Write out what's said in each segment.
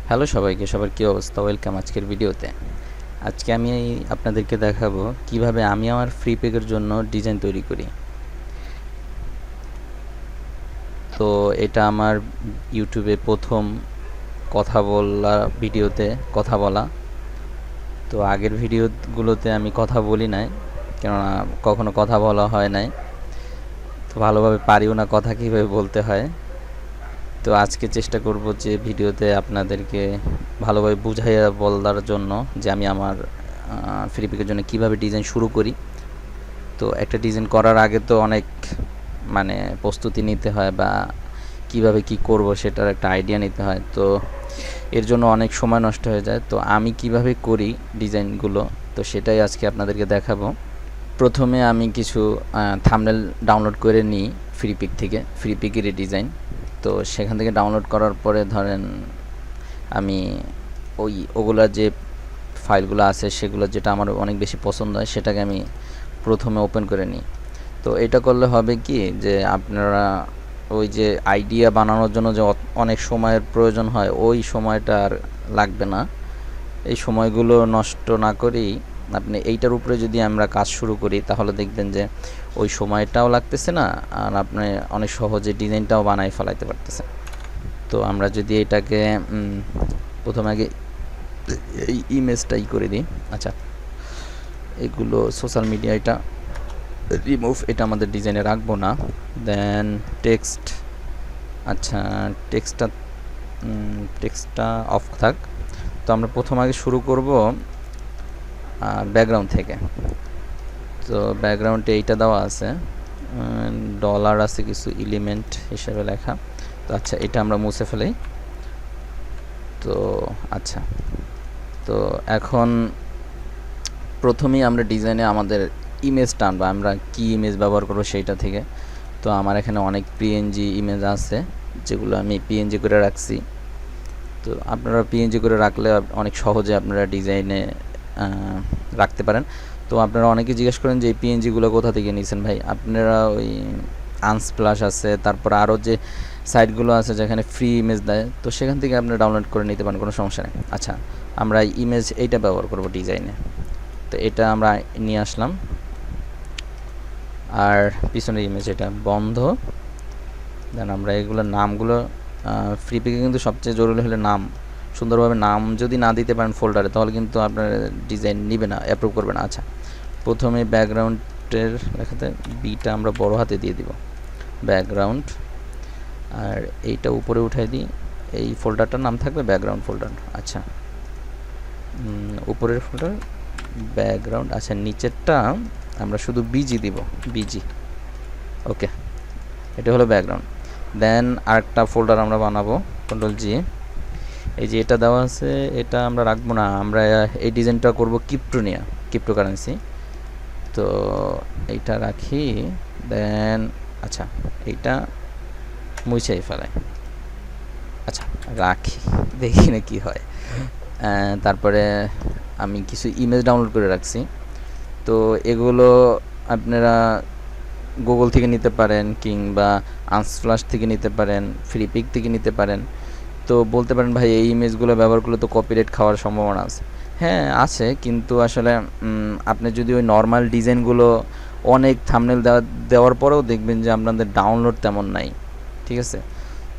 Hello সবাইকে, সবার কী অবস্থা? ওয়েলকাম আজকের ভিডিওতে। আজকে আমি আপনাদেরকে দেখাবো কিভাবে আমি আমার ফ্রি পেকের জন্য ডিজাইন তৈরি করি। তো এটা আমার ইউটিউবে প্রথম কথা বলা ভিডিওতে কথা বলা। তো আগের ভিডিওগুলোতে আমি কথা বলি নাই, কেননা কখনো কথা বলা হয় নাই, তো ভালোভাবে পারিও না কথা কীভাবে বলতে হয়। তো আজকে চেষ্টা করব যে ভিডিওতে আপনাদেরকে ভালোভাবে বুঝাইয়া বলার জন্য যে আমি আমার ফ্রি পিকের জন্য কিভাবে ডিজাইন শুরু করি। তো একটা ডিজাইন করার আগে তো অনেক প্রস্তুতি নিতে হয়, বা কিভাবে কি করব সেটার একটা আইডিয়া নিতে হয়। তো এর জন্য অনেক সময় নষ্ট হয়ে যায়। তো আমি কিভাবে করি ডিজাইনগুলো, তো সেটাই আজকে আপনাদেরকে দেখাবো। প্রথমে আমি কিছু থাম্বনেল ডাউনলোড করে নিই ফ্রি পিক থেকে, ফ্রি পিকেরই ডিজাইন। তো সেখান থেকে ডাউনলোড করার পরে ধরেন আমি ওগুলার যে ফাইলগুলো আছে সেগুলো যেটা আমার অনেক বেশি পছন্দ হয় সেটাকে আমি প্রথমে ওপেন করে নিই। তো এটা করলে হবে কি, যে আপনারা ওই যে আইডিয়া বানানোর জন্য যে অনেক সময়ের প্রয়োজন হয়, ওই সময়টা আর লাগবে না। এই সময়গুলো নষ্ট না করেই আপনি এইটার উপরে যদি আমরা কাজ শুরু করি, তাহলে দেখবেন যে ওই সময়টাও লাগতেছে না, আর আপনি অনেক সহজে ডিজাইনটাও বানাই ফেলাইতে পারতেছেন। তো আমরা যদি এটাকে প্রথমে আগে এই ইমেজটাই করে দিই। আচ্ছা, এগুলো সোশ্যাল মিডিয়া, এটা রিমুভ, এটা আমাদের ডিজাইনে রাখবো না। দেন টেক্সট, আচ্ছা টেক্সটটা অফ থাক। তো আমরা প্রথম আগে শুরু করব ব্যাকগ্রাউন্ড থেকে। তো ব্যাকগ্রাউন্ডে এইটা দেওয়া আছে, ডলার আছে কিছু এলিমেন্ট হিসেবে লেখা। তো আচ্ছা, এটা আমরা মুছে ফেলি। তো আচ্ছা, তো এখন প্রথমেই আমরা ডিজাইনে আমাদের ইমেজটা আনবো, আমরা কি ইমেজ ব্যবহার করবো সেইটা থেকে। তো আমার এখানে অনেক পিএনজি ইমেজ আছে, যেগুলো আমি পিএনজি করে রাখছি। তো আপনারা পিএনজি করে রাখলে অনেক সহজে আপনারা ডিজাইনে রাখতে পারেন। তো আপনারা অনেকে জিজ্ঞেস করেন যে এই পিএনজিগুলো কোথা থেকে নিয়েছেন ভাই। আপনারা ওই আনস্প্লাশ আছে, তারপর আরও যে সাইটগুলো আছে যেখানে ফ্রি ইমেজ দেয়, তো সেখান থেকে আপনারা ডাউনলোড করে নিতে পারেন, কোনো সমস্যা নেই। আচ্ছা, আমরা ইমেজ এইটা ব্যবহার করব ডিজাইনে। তো এটা আমরা নিয়ে আসলাম, আর পিছনের ইমেজ এটা বন্ধ। দেন আমরা এগুলোর নামগুলো, ফ্রি পিকে কিন্তু সবচেয়ে জরুরি হলে নাম, সুন্দরভাবে নাম যদি না দিতে পারেন ফোল্ডারে, তাহলে কিন্তু আপনার ডিজাইন নিবে না, অ্যাপ্রুভ করবে না। আচ্ছা, প্রথমে ব্যাকগ্রাউন্ডের লেখাতে বিটা আমরা বড় হাতে দিয়ে দিব, ব্যাকগ্রাউন্ড। আর এইটা উপরে উঠাই দিই, এই ফোল্ডারটার নাম থাকবে ব্যাকগ্রাউন্ড ফোল্ডার। আচ্ছা, উপরের ফোল্ডার ব্যাকগ্রাউন্ড। আচ্ছা, নিচেরটা আমরা শুধু বিজি দিব, বিজি। ওকে, এটা হলো ব্যাকগ্রাউন্ড। দেন আরেকটা ফোল্ডার আমরা বানাবো, কন্ট্রোল জি। এই যে এটা দেওয়া আছে, এটা আমরা রাখবো না, আমরা এই ডিজাইনটা করব ক্রিপ্টো নিয়ে, ক্রিপ্টোকারেন্সি। তো এইটা রাখি। দেন আচ্ছা, এইটা মুছেই ফেলাই। আচ্ছা, রাখি, দেখি না কি হয়। তারপরে আমি কিছু ইমেজ ডাউনলোড করে রাখছি। তো এগুলো আপনারা গুগল থেকে নিতে পারেন, কিংবা আনস্প্লাশ থেকে নিতে পারেন, ফ্রি পিক থেকে নিতে পারেন। তো বলতে পারেন ভাই এই ইমেজগুলো ব্যবহার করলে তো কপিরাইট খাওয়ার সম্ভাবনা আছে। হ্যাঁ আছে, কিন্তু আসলে আপনি যদি ওই নর্মাল ডিজাইনগুলো অনেক থাম্বনেল দেওয়ার পরেও দেখবেন যে আপনাদের ডাউনলোড তেমন নাই, ঠিক আছে।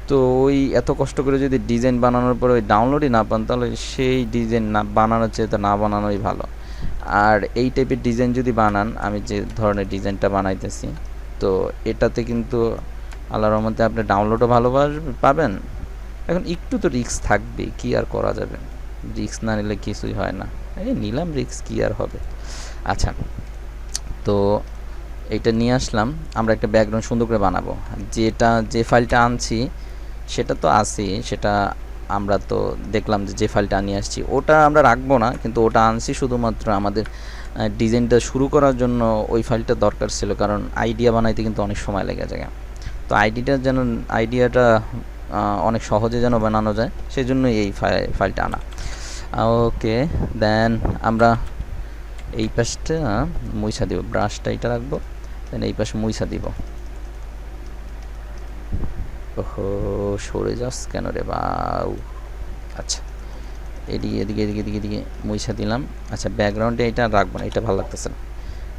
তো ওই এত কষ্ট করে যদি ডিজাইন বানানোর পরে ওই ডাউনলোডই না পান, তাহলে সেই ডিজাইন না বানানোর চেয়ে তো না বানানোই ভালো। আর এই টাইপের ডিজাইন যদি বানান, আমি যে ধরনের ডিজাইনটা বানাইতেছি, তো এটাতে কিন্তু আল্লাহর রহমতে আপনি ডাউনলোডও ভালো পাবেন। এখন একটু তো রিস্ক থাকবে, কি আর করা যাবে, রিস্ক না নিলে কিছুই হয় না। এই নিলাম রিস্ক, কি আর হবে। আচ্ছা, তো এইটা নিয়ে আসলাম, আমরা একটা ব্যাকগ্রাউন্ড সুন্দর করে বানাবো। যে ফাইলটা আনছি সেটা তো আছেই, সেটা আমরা তো দেখলাম যে ফাইলটা নিয়ে আসছি ওটা আমরা রাখবো না, কিন্তু ওটা আনছি শুধুমাত্র আমাদের ডিজাইনটা শুরু করার জন্য। ওই ফাইলটা দরকার ছিল, কারণ আইডিয়া বানাইতে কিন্তু অনেক সময় লেগে যায়। তো আইডিয়াটা অনেক সহজে যেন বানানো যায়, সেই জন্য এই ফাইলটা আনা। ওকে, দেন আমরা এই পাশটা মুইছা দিব, ব্রাশটা এটা রাখবো, দেন এই পাশে মুইছা দিব। ওহো, সরে যাস কেন রে বাউ। আচ্ছা, এদিকে এদিকে এদিকে এদিকে এদিকে মুইছা দিলাম। আচ্ছা ব্যাকগ্রাউন্ডে এটা রাখবো না, এটা ভালো লাগতেছে না।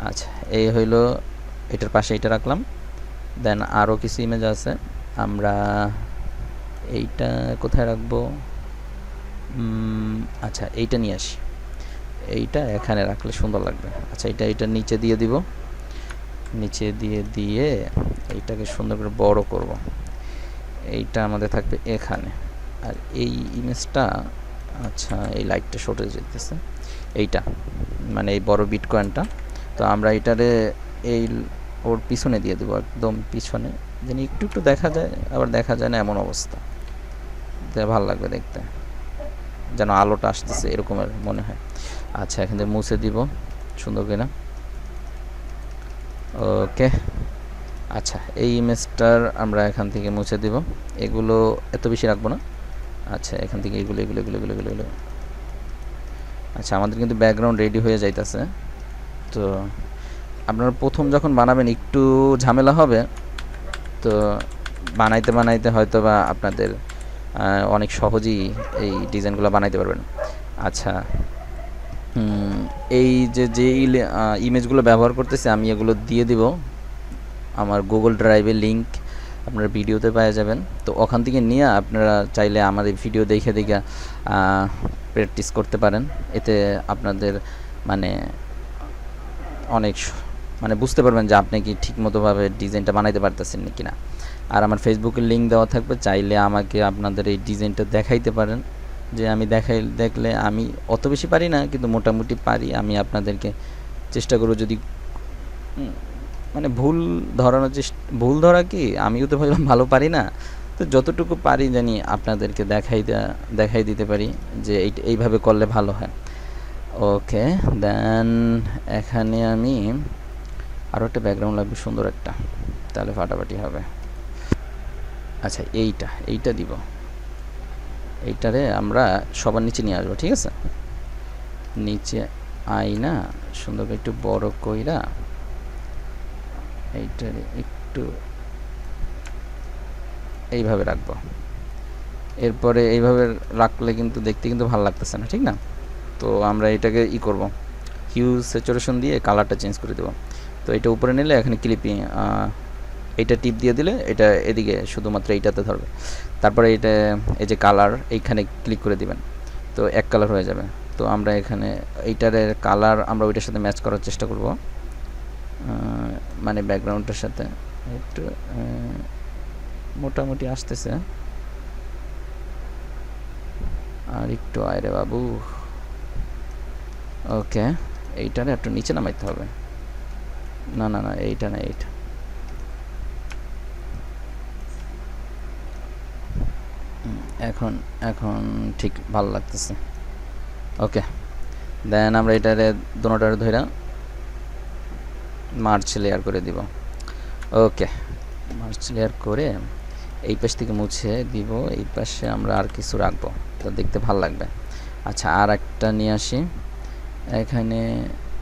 আচ্ছা এই হইলো, এটার পাশে এটা রাখলাম। দেন আরও কিছু ইমেজ আছে, আমরা এইটা কোথায় রাখবো? আচ্ছা এইটা নিয়ে আসি, এইটা এখানে রাখলে সুন্দর লাগবে। আচ্ছা এটা নিচে দিয়ে দিব, নিচে দিয়ে এইটাকে সুন্দর করে বড় করব। এইটা আমাদের থাকবে এখানে। আর এই ইমেজটা, আচ্ছা এই লাইটটা সরে যেতেছে, এইটা মানে এই বড় বিটকয়েনটা, তো আমরা এটারে এই ওর পিছনে দিয়ে দেবো, একদম পিছনে, যেন একটু একটু দেখা যায় আবার দেখা যায় না এমন অবস্থা, ভালো লাগবে দেখতে, যেন আলোটা আসতেছে এরকমের মনে হয়। আচ্ছা এখান থেকে মুছে দিব সুন্দর করে। ওকে আচ্ছা এই ইমেজটার আমরা এখান থেকে মুছে দিব, এগুলো এত বেশি রাখবো না। আচ্ছা এখান থেকে এগুলো এগুলো এগুলো এগুলো এগুলো এগুলো আচ্ছা আমাদের কিন্তু ব্যাকগ্রাউন্ড রেডি হয়ে যাইতেছে। তো আপনারা প্রথম যখন বানাবেন একটু ঝামেলা হবে, তো বানাইতে বানাইতে হয়তো বা আপনাদের অনেক সহজেই এই ডিজাইনগুলো বানাইতে পারবেন। আচ্ছা এই যে ইমেজগুলো ব্যবহার করতেছি আমি, এগুলো দিয়ে দিব আমার গুগল ড্রাইভের লিঙ্ক, আপনারা ভিডিওতে পেয়ে যাবেন। তো ওখান থেকে নিয়ে আপনারা চাইলে আমাদের ভিডিও দেখে দেখে প্র্যাকটিস করতে পারেন। এতে আপনাদের মানে অনেক মানে বুঝতে পারবেন যে আপনি কি ঠিকমতোভাবে ডিজাইনটা বানাইতে পারতেছেন কি না। আর আমার ফেসবুকের লিঙ্ক দেওয়া থাকবে, চাইলে আমাকে আপনাদের এই ডিজাইনটা দেখাইতে পারেন, যে আমি দেখলে আমি অত বেশি পারি না, কিন্তু মোটামুটি পারি। আমি আপনাদেরকে চেষ্টা করব, যদি মানে ভুল ধরা কি, আমিও তো ভালো পারি না, তো যতটুকু পারি জানি আপনাদেরকে দেখাই দিতে পারি যে এইভাবে করলে ভালো হয়। ওকে দেন এখানে আমি আরও একটা ব্যাকগ্রাউন্ড লাগবে সুন্দর একটা, তাহলে ফাটাফাটি হবে। আচ্ছা এইটা দিব, এইটারে আমরা সবার নিচে নিয়ে আসবো, ঠিক আছে? নিচে আইনা সুন্দর করে একটু বড় কইরা এইটারে একটু এইভাবে রাখবো। এরপরে এইভাবে রাখলে কিন্তু দেখতে কিন্তু ভালো লাগতেছে না, ঠিক না? তো আমরা এটাকে করব, হিউ স্যাচুরেশন দিয়ে কালারটা চেঞ্জ করে দেব। তো এটা উপরে নিলে এখানে ক্লিপিং, এইটা টিপ দিয়ে দিলে এটা এদিকে শুধুমাত্র এইটাতে ধরবে। তারপরে এটা এই যে কালার, এইখানে ক্লিক করে দিবেন, তো এক কালার হয়ে যাবে। তো আমরা এখানে এইটার কালার আমরা ওইটার সাথে ম্যাচ করার চেষ্টা করব, মানে ব্যাকগ্রাউন্ডের সাথে একটু মোটামুটি আসতেছে। আর একটু আয়রে বাবু। ওকে এইটারে একটু নিচে নামাইতে হবে, না না না এইটা না, এইটা এখন ঠিক ভালো লাগতেছে। ওকে দেন আমরা এটারে দুটোটারে ধরে মার্চ লেয়ার করে দিব। ওকে মার্চ লেয়ার করে এই পাশ থেকে মুছে দিব, এই পাশে আমরা আর কিছু রাখবো, তো দেখতে ভালো লাগবে। আচ্ছা আর একটা নিয়ে আসি এখানে,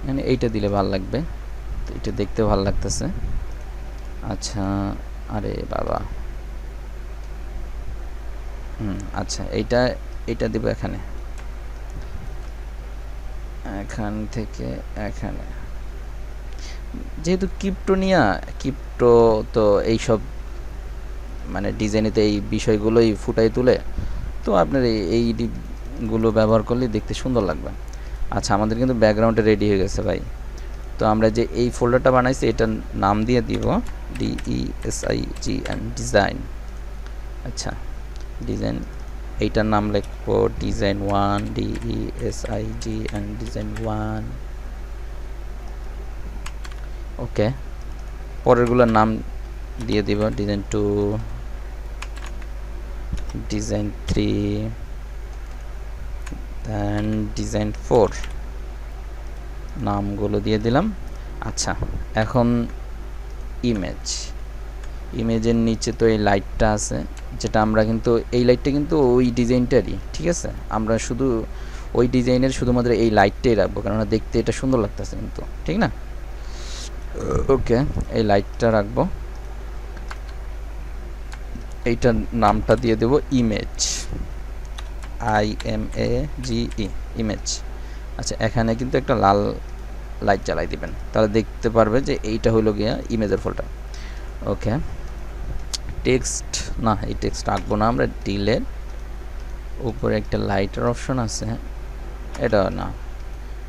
মানে এইটা দিলে ভালো লাগবে, তো এটা দেখতে ভালো লাগতেছে। আচ্ছা আরে বাবা, আচ্ছা এইটা দিব এখানে, এখান থেকে এখানে। যেহেতু ক্রিপ্টো তো এইসব মানে ডিজাইনেতে এই বিষয়গুলোই ফুটাই তুলে, তো আপনার এইগুলো ব্যবহার করলে দেখতে সুন্দর লাগবে। আচ্ছা আমাদের কিন্তু ব্যাকগ্রাউন্ডে রেডি হয়ে গেছে ভাই। তো আমরা যে এই ফোল্ডারটা বানাইছি এটার নাম দিয়ে দিব DESIGN ডিজাইন। আচ্ছা ডিজাইন, এইটার নাম লিখবো ডিজাইন 1, DESIGN ডিজাইন 1। ওকে পরেরগুলোর নাম দিয়ে দিব ডিজাইন 2, ডিজাইন 3, দেন ডিজাইন 4, নামগুলো দিয়ে দিলাম। আচ্ছা এখন ইমেজের নিচে তো এই লাইটটা আছে, যেটা আমরা কিন্তু এই লাইটটা কিন্তু ওই ডিজাইনটারই, ঠিক আছে? আমরা শুধু ওই ডিজাইনের শুধুমাত্র এই লাইটটাই রাখবো, কেননা দেখতে এটা সুন্দর লাগতেছে কিন্তু, ঠিক না? ওকে এই লাইটটা রাখবো, এইটার নামটা দিয়ে দেব ইমেজ। IMAGE image. আচ্ছা, এখানে কিন্তু একটা লাল লাইট জ্বালাই দিবেন, তাহলে দেখতে পারবে যে এইটা হলো গিয়া ইমেজের ফোল্ডার। ওকে, টেক্সট না, এই টেক্সট আঁকবো না আমরা, ডিলেট। উপরে একটা লাইটের অপশন আছে, এটাও না,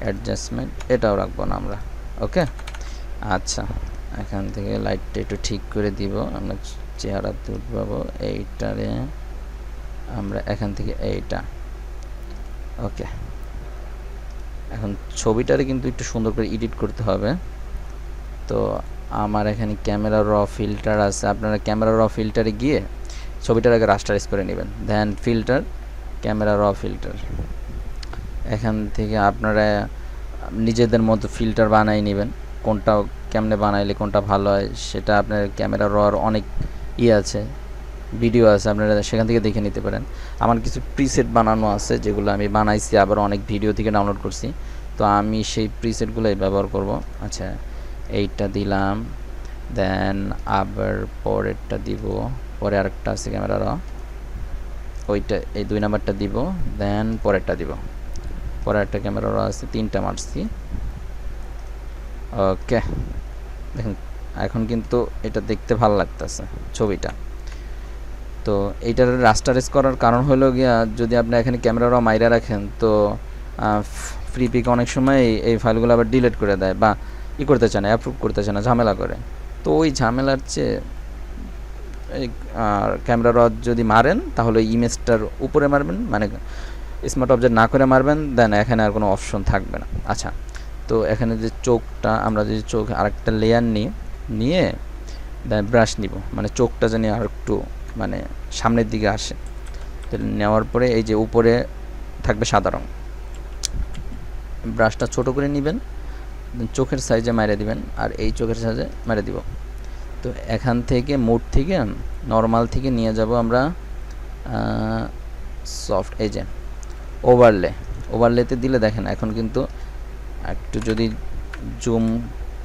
অ্যাডজাস্টমেন্ট এটাও রাখবো না আমরা। ওকে, আচ্ছা, এখান থেকে লাইটটা একটু ঠিক করে দিব, আমরা চেহারা তুল পাবো এইটারে আমরা এখান থেকে এইটা। ওকে, এখন ছবিটারে কিন্তু একটু সুন্দর করে এডিট করতে হবে। তো আমার এখানে ক্যামেরা র ফিল্টার আছে, আপনারা ক্যামেরা র ফিল্টারে গিয়ে ছবিটার আগে রাস্টারাইজ করে নেবেন, দেন ফিল্টার, ক্যামেরা র ফিল্টার। এখান থেকে আপনারা নিজেদের মতো ফিল্টার বানাই নেবেন, কোনটা কেমনে বানাইলে কোনটা ভালো হয় সেটা আপনার ক্যামেরা রর অনেক আছে, ভিডিও আছে, আপনারা সেখান থেকে দেখে নিতে পারেন। আমার কিছু প্রিসেট বানানো আছে যেগুলো আমি বানাইছি, আবার অনেক ভিডিও থেকে ডাউনলোড করছি, তো আমি সেই প্রিসেটগুলোই ব্যবহার করব। আচ্ছা, এইটা দিলাম, দেন আবার পরেরটা দিব, পরে আরেকটা আছে ক্যামেরা র, ওইটা এই 2 নাম্বারটা দিব, দেন পরেরটা দিব, পরে একটা ক্যামেরা র আছে, 3টা মারছি। ওকে, দেখুন এখন কিন্তু এটা দেখতে ভালো লাগতেছে ছবিটা। তো এইটার রাস্টারাইজ করার কারণ হলো গিয়া, যদি আপনি এখানে ক্যামেরা র মাইরা রাখেন তো ফ্রি পিক অনেক সময় এই ফাইলগুলো আবার ডিলিট করে দেয় বা করতে চায় না, অ্যাপ্রুভ করতে চায় না, ঝামেলা করে। তো ওই ঝামেলার চেয়ে এই ক্যামেরা র যদি মারেন তাহলে ইমেজটার উপরে মারবেন, মানে স্মার্ট অবজেক্ট না করে মারবেন, দেন এখানে আর কোনো অপশন থাকবে না। আচ্ছা, তো এখানে যে চোখটা, আমরা যদি চোখ আরেকটা লেয়ার নিয়ে দেন ব্রাশ নিব, মানে চোখটা জানি আর একটু মানে সামনের দিকে আসে। তো নেওয়ার পরে এই যে উপরে থাকবে সাদা রং, ব্রাশটা ছোট করে নেবেন, চোখের সাইজে মেরে দিবেন, আর এই চোখের সাইজে মেরে দিব। তো এখান থেকে মোড থেকে নর্মাল থেকে নিয়ে যাব আমরা সফট, এই যে ওভারলেতে দিলে দেখেন এখন কিন্তু একটু যদি জুম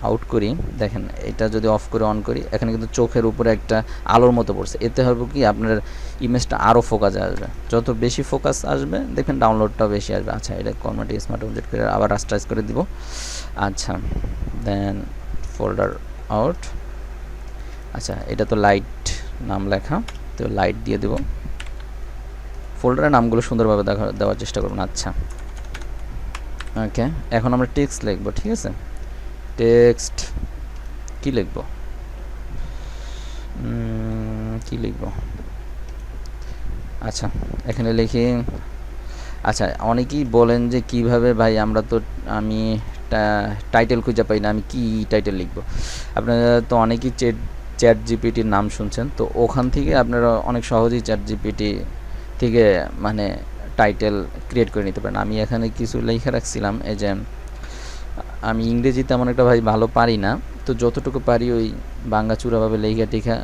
আউট করি, দেখেন এটা যদি অফ করে অন করি, এখানে কিন্তু চোখের উপরে একটা আলোর মতো পড়ছে। এতে হবে কি, আপনার ইমেজটা আরও ফোকাসে আসবে, যত বেশি ফোকাস আসবে দেখবেন ডাউনলোডটাও বেশি আসবে। আচ্ছা, এটা কনভার্ট স্মার্ট অবজেক্ট করে আবার রাস্টারাইজ করে দিব। আচ্ছা, দেন ফোল্ডার আউট। আচ্ছা, এটা তো লাইট নাম লেখা, তো লাইট দিয়ে দেব, ফোল্ডারের নামগুলো সুন্দরভাবে দেওয়ার চেষ্টা করবেন। আচ্ছা, ওকে, এখন আমরা টেক্সট লিখব, ঠিক আছে? টেক্সট কি লিখব, কি লিখব? আচ্ছা, এখানে লিখি। আচ্ছা, অনেকেই বলেন যে কিভাবে ভাই, আমরা তো আমি টাইটেল খুঁজে পাই না, আমি কি টাইটেল লিখব? আপনারা তো অনেকেই চ্যাট জিপিটির নাম শুনছেন, তো ওখান থেকে আপনারা অনেক সহজেই চ্যাট জিপিটি থেকে মানে টাইটেল ক্রিয়েট করে নিতে পারেন। আমি এখানে কিছু লেখা রাখছিলাম, এই যে আমি ইংরেজি তেমন একটা ভাই ভালো পারি না, তো যতটুকু পারি ওই বাঙ্গাচুরাভাবে লেখা টেখা,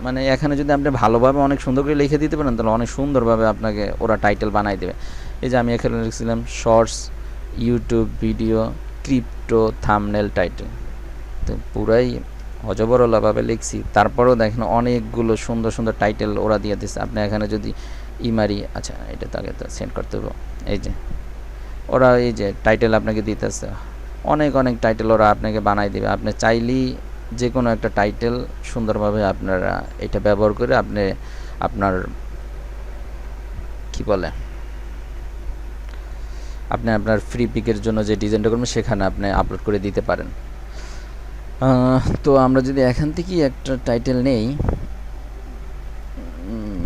মানে এখানে যদি আপনি ভালোভাবে অনেক সুন্দর করে লিখে দিতে পারেন তাহলে অনেক সুন্দরভাবে আপনাকে ওরা টাইটেল বানাই দেবে। এই যে আমি এখানে লিখছিলাম shorts YouTube video crypto thumbnail title, তো পুরাই অজবরলাভাবে লিখছি, তারপরেও দেখেন অনেকগুলো সুন্দর সুন্দর টাইটেল ওরা দিয়ে দিচ্ছে। আপনি এখানে যদি ইমারি, আচ্ছা এটা তো আগে তো সেন্ড করতে হবে, এই যে ওরা এই যে টাইটেল আপনাকে দিতেছে, অনেক অনেক টাইটেল ওরা আপনাকে বানাই দেবে। আপনি চাইলেই যে কোনো একটা টাইটেল সুন্দরভাবে আপনারা এটা ব্যবহার করে আপনি আপনার কি বলে, আপনি আপনার ফ্রি পিকের জন্য যে ডিজাইনটা করবেন সেখানে আপনি আপলোড করে দিতে পারেন। তো আমরা যদি এখান থেকেই একটা টাইটেল নেই,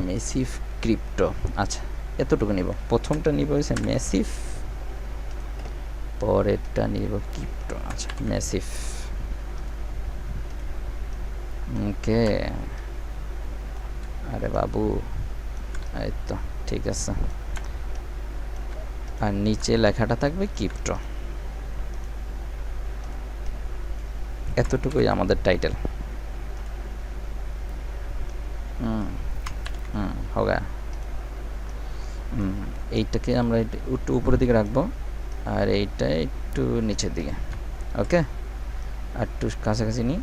মেসিভ ক্রিপ্টো, আচ্ছা এতটুকু নিব, প্রথমটা নিব হচ্ছে মেসিভ, পরেরটা নিব ক্রিপ্টো। আচ্ছা, মেসিভ, ওকে, আরে বাবু, এই তো ঠিক আছে, আর নিচে লেখাটা থাকবে ক্রিপ্টো। এতটুকুই আমাদের টাইটেল। হোগা, এইটাকে আমরা একটু উপরের দিকে রাখবো আর এইটা একটু নিচের দিকে। ওকে, আর একটু কাছাকাছি নিই,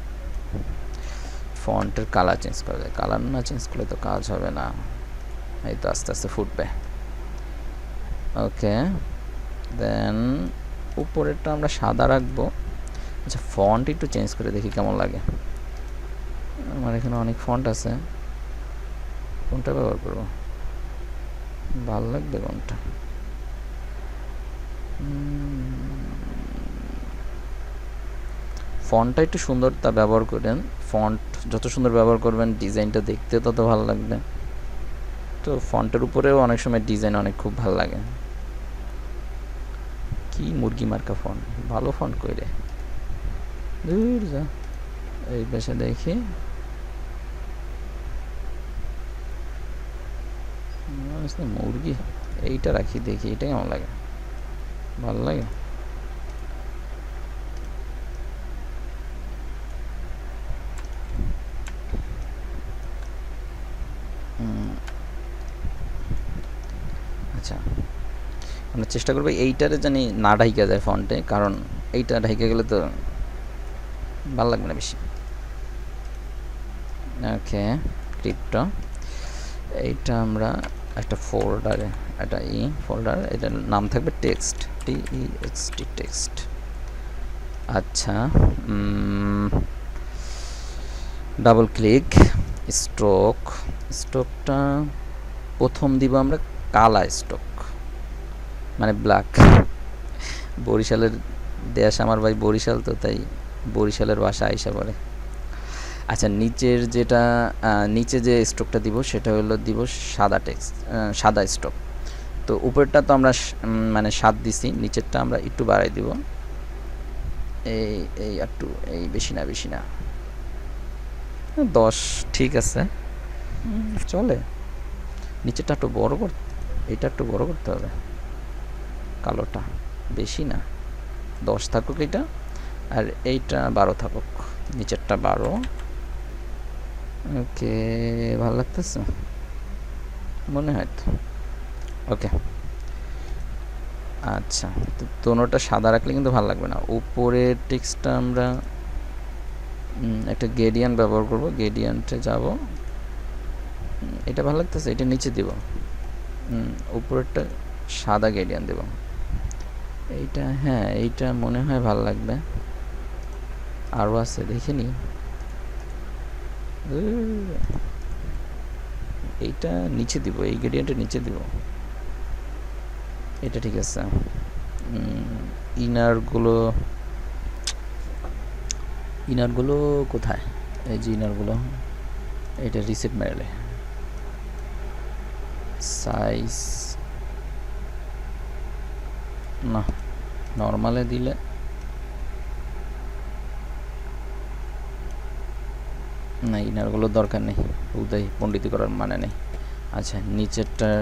ফন্টের কালার চেঞ্জ করা যায়, কালার না চেঞ্জ করলে তো কাজ হবে না, এই তো আস্তে আস্তে ফুটবে। ওকে, দেন উপরেরটা আমরা সাদা রাখবো। আচ্ছা, ফন্ট একটু চেঞ্জ করে দেখি কেমন লাগে। আমার এখানে অনেক ফন্ট আছে, কোনটা ব্যবহার করবো, ভালো লাগবে কোনটা? ফন্টটা একটু সুন্দরতা ব্যবহার করেন। ফন্ট যত সুন্দর ব্যবহার করবেন ডিজাইনটা দেখতে তত ভালো লাগবে। তো ফন্টের উপরেও অনেক সময় ডিজাইন অনেক খুব ভালো লাগে। কি মুরগি মার্কা ফন্ট, ভালো ফন্ট কইরে দূর যা। এই পাশে দেখি, মুরগি এইটা রাখি, দেখি এটা কেমন লাগে, ভালো লাগে। আচ্ছা, আমরা চেষ্টা করবো এইটারে জানি না ঢাইকা যায় ফন্টে, কারণ এইটা ঢাইকা গেলে তো ভালো লাগবে না বেশি। ওকে, ক্রিপ্টো এইটা আমরা একটা ফোল্ডারে, একটা ফোল্ডার, এটার নাম থাকবে টেক্সট, TEXT টেক্সট। আচ্ছা, ডাবল ক্লিক, স্ট্রোকটা প্রথম দিব আমরা কালা স্ট্রোক, মানে ব্ল্যাক। বরিশালের দেশ আমার ভাই, বরিশাল তো, তাই বরিশালের ভাষা আইসা পড়ে। আচ্ছা, নিচে যে স্ট্রোকটা দিব সেটা হলো দিব সাদা স্ট্রোক। তো উপরেরটা তো আমরা মানে 7 দিছি, নিচেরটা আমরা একটু বাড়াই দিব, এই একটু, এই বেশি না 10, ঠিক আছে, চলে। নিচেরটা একটু বড় এটা একটু বড় করতে হবে, কালোটা বেশি না, 10 থাকুক এটা, আর এইটা 12 থাকুক, নিচেরটা 12। ওকে, ভালো লাগতেছে মনে হয় তো। ওকে, আচ্ছা, তো দোনোটা সাদা রাখলে কিন্তু ভালো লাগবে না। উপরের টেক্সটটা আমরা একটা গ্রেডিয়েন্ট ব্যবহার করব, গ্রেডিয়েন্টে যাব, এটা ভালো লাগতেছে, এটা নিচে দিব, উপরেরটা সাদা গ্রেডিয়েন্ট দেব। এইটা, হ্যাঁ এইটা মনে হয় ভালো লাগবে, আরও আছে দেখিনি। এইটা নিচে দিব, এই গ্রেডিয়েন্টের নিচে দিব, এটা ঠিক আছে। ইনারগুলো কোথায়, এই যে ইনারগুলো, এটা রিসেট মেরে সাইজ না, নর্মালে দিলে না, ইনারগুলোর দরকার নেই, উদয় পণ্ডিতি করার মানে নেই। আচ্ছা, নিচেরটার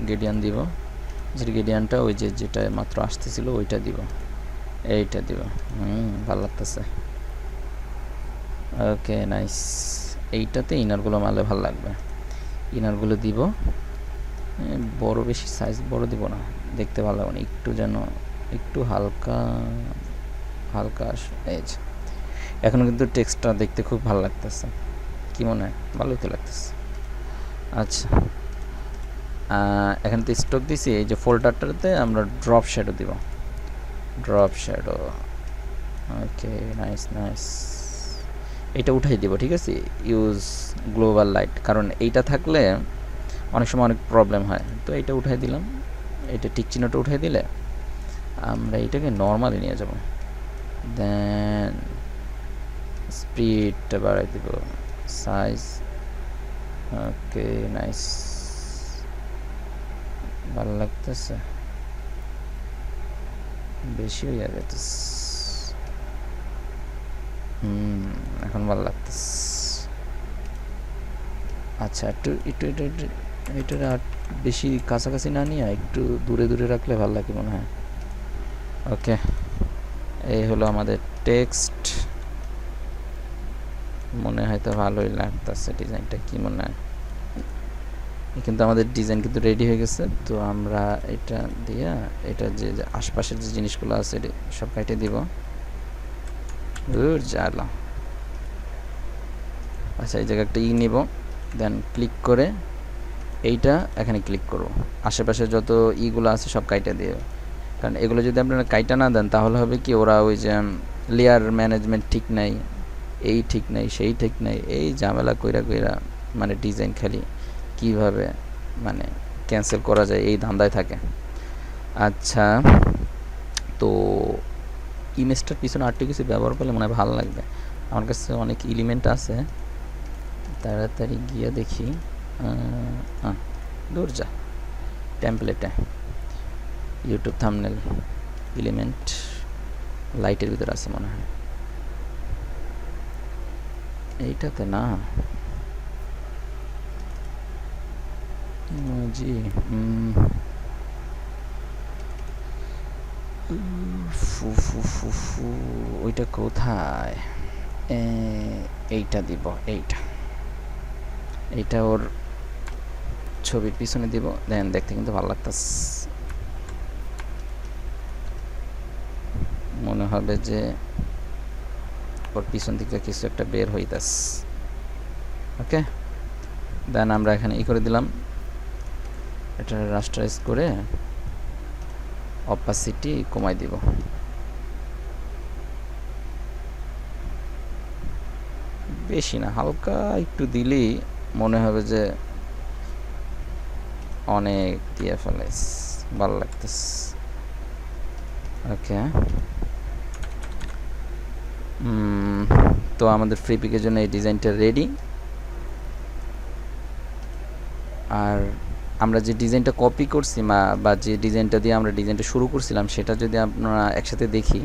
গ্রেডিয়েন্ট দিব, যে গ্রেডিয়েন্টটা ওই যেটা মাত্র আসতেছিল ওইটা দিব, এইটা দিব, ভালো লাগতেছে। ওকে, নাইস। এইটাতে ইনারগুলো মারলে ভালো লাগবে, ইনারগুলো দিব, বড় বেশি সাইজ বড় দিব না, দেখতে ভালো লাগবে না, একটু যেন একটু হালকা এজ। এখন কিন্তু টেক্সটটা দেখতে খুব ভালো লাগতেছে, কি মনে হয়, ভালোই তো লাগতেছে। আচ্ছা, এখানে তো স্ট্রোক দিছি, এই যে ফোল্ডারটাতে আমরা ড্রপ শ্যাডো দিব, ড্রপ শ্যাডো। ওকে, নাইস। এটা উঠাই দিব, ঠিক আছে, ইউজ গ্লোবাল লাইট, কারণ এইটা থাকলে অনেক সময় অনেক প্রবলেম হয়, তো এইটা উঠাই দিলাম। এটা টিক চিহ্নটা উঠাই দিলে আমরা এইটাকে নর্মালি নিয়ে যাব, দেন স্পিডটা বাড়াই দিব, সাইজ। ওকে, নাইস, ভালো লাগতেছে, বেশি হয়ে যেতেছে, এখন ভালো লাগতেছে। আচ্ছা, একটু এটা আর বেশি কাছাকাছি না নিয়ে একটু দূরে রাখলে ভালো লাগে মনে হয়। ওকে, এই হলো আমাদের টেক্সট, মনে হয় তো ভালোই লাগতেছে ডিজাইনটা, কি মনে হয়? কিন্তু আমাদের ডিজাইন কিন্তু রেডি হয়ে গেছে, তো আমরা এটা দিয়ে এটা যে আশপাশের যে জিনিসগুলো আছে সব কাটে দিব। জ্বালা। আচ্ছা, এই জায়গায় একটা নিব, দেন ক্লিক করে এইটা এখানে ক্লিক করব, আশেপাশে যত ইগুলো আছে সব কাইটা দিয়ে, কারণ এগুলো যদি আপনারা কাইটা না দেন তাহলে হবে কি ওরা ওই যে লেয়ার ম্যানেজমেন্ট ঠিক নাই, এই ঠিক নাই, সেই ঠিক নাই, এই ঝামেলা কইরা কইরা মানে ডিজাইন খালি কিভাবে মানে ক্যান্সেল করা যায় এই ধান্দায় থাকে। আচ্ছা, তো ইমেজটার পিছনে আরটি কিছু ব্যবহার করলে মনে হয় ভালো লাগবে। আমার কাছে অনেক এলিমেন্ট আছে, তাড়াতাড়ি গিয়ে দেখি। দূর যা, টেমপ্লেটে ইউটিউব থাম্বনেল এলিমেন্ট লাইটের ভিতরে আছে মনে হয়, এইটাতে না ইমোজি। ওইটা কোথায়? এইটা দিব, এইটা ওর ছবির পিছনে দিব, দেন দেখতে কিন্তু ভালো লাগতেছে, মনে হবে যে ওর পিছন দিকে কিছু একটা বের হইতাছে। ওকে, দেন আমরা এখানে করে দিলাম, এটা রাস্টারাইজ করে অপাসিটি কমাই দিব। বেশি না, হালকা একটু দিলেই মনে হবে যে অনেক দিয়ে ফেলাইস, ভালো লাগতেছে। ওকে, তো আমাদের ফ্রি পিকের জন্য এই ডিজাইনটা রেডি। আর আমরা যে ডিজাইনটা কপি করছি বা যে ডিজাইনটা দিয়ে আমরা ডিজাইনটা শুরু করছিলাম সেটা যদি আপনারা একসাথে দেখি,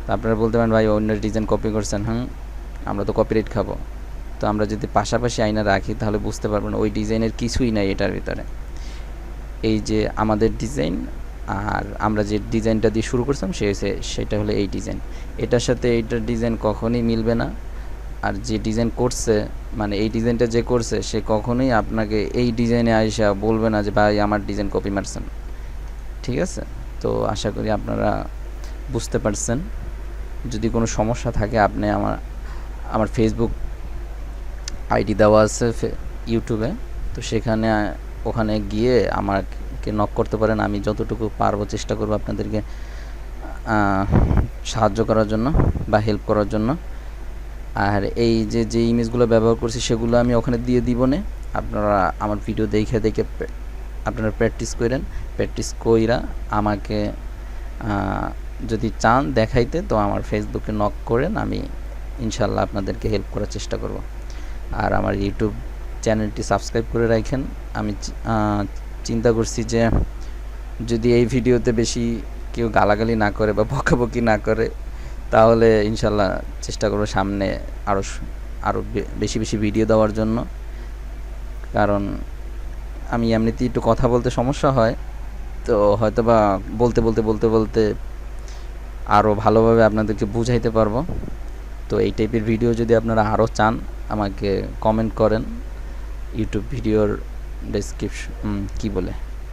তো আপনারা বলতে পারেন ভাই অন্য ডিজাইন কপি করছেন। আমরা তো কপিরাইট খাবো। তো আমরা যদি পাশাপাশি আয়না রাখি তাহলে বুঝতে পারবেন ওই ডিজাইনের কিছুই নাই এটার ভিতরে। এই যে আমাদের ডিজাইন আর আমরা যে ডিজাইনটা দিয়ে শুরু করছিলাম সেটা হলো এই ডিজাইন, এটার সাথে এইটার ডিজাইন কখনোই মিলবে না। আর যে ডিজাইন করছে মানে এই ডিজাইনটা যে করছে সে কখনোই আপনাকে এই ডিজাইনে আইসা বলবে না যে ভাই আমার ডিজাইন কপি মারছেন। ঠিক আছে, তো আশা করি আপনারা বুঝতে পারছেন। যদি কোনো সমস্যা থাকে আপনি আমার ফেসবুক আইডি দেওয়া আছে ইউটিউবে, তো ওখানে গিয়ে আমাকে নক করতে পারেন। আমি যতটুকু পারবো চেষ্টা করবো আপনাদেরকে সাহায্য করার জন্য বা হেল্প করার জন্য। আর এই যে ইমেজগুলো ব্যবহার করছি সেগুলো আমি ওখানে দিয়ে দিব না, আপনারা আমার ভিডিও দেখে আপনারা প্র্যাকটিস কইরা আমাকে যদি চান দেখাইতে তো আমার ফেসবুকে নক করেন, আমি ইনশাল্লাহ আপনাদেরকে হেল্প করার চেষ্টা করব। আর আমার ইউটিউব চ্যানেলটি সাবস্ক্রাইব করে রাখেন। আমি চিন্তা করছি যে যদি এই ভিডিওতে বেশি কেউ গালাগালি না করে বা বকাবকি না করে তাহলে ইনশাল্লাহ চেষ্টা করব সামনে আরও বেশি ভিডিও দেওয়ার জন্য। কারণ আমি এমনিতেই একটু কথা বলতে সমস্যা হয়, তো হয়তো বা বলতে আরও ভালোভাবে আপনাদেরকে বুঝাইতে পারবো। তো এই টাইপের ভিডিও যদি আপনারা আরও চান আমাকে কমেন্ট করেন ইউটিউব ভিডিওর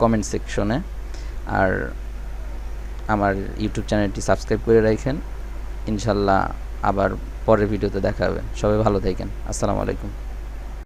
কমেন্ট সেকশনে। আর আমার ইউটিউব চ্যানেলটি সাবস্ক্রাইব করে রাখেন। ইনশাল্লাহ আবার পরের ভিডিওতে দেখা হবে। সবাই ভালো থাকেন। আসসালামু আলাইকুম।